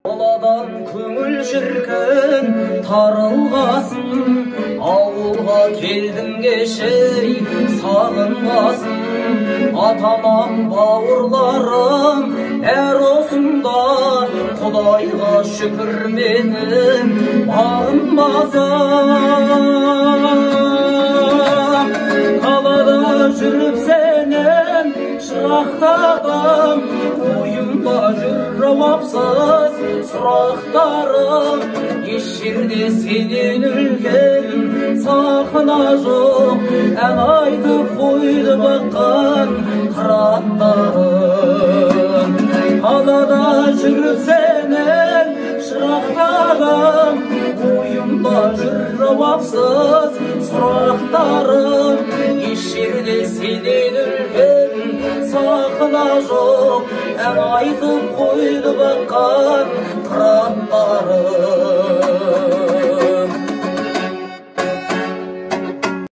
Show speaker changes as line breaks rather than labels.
Баладан көңіл шіркін тарылғасын, ауылға келдің кешей сағынғасын. Атамам бауырларым әр осында, Құдайға шүкір менің барым басам. Қалада жүріп сенен шырақтадым, ойымда жүр жауапсыз сұрақтарым. Еш жерде сенен үлкен сахна жоқ, ән айтып қойды баққан қыраттарым. Қалада жүріп сенен шырақтадым, ойымда жүр жауапсыз сұрақтарым. Еш жерде сенен үлкен сахна жоқ, ән айтып қойды баққан қыраттарым.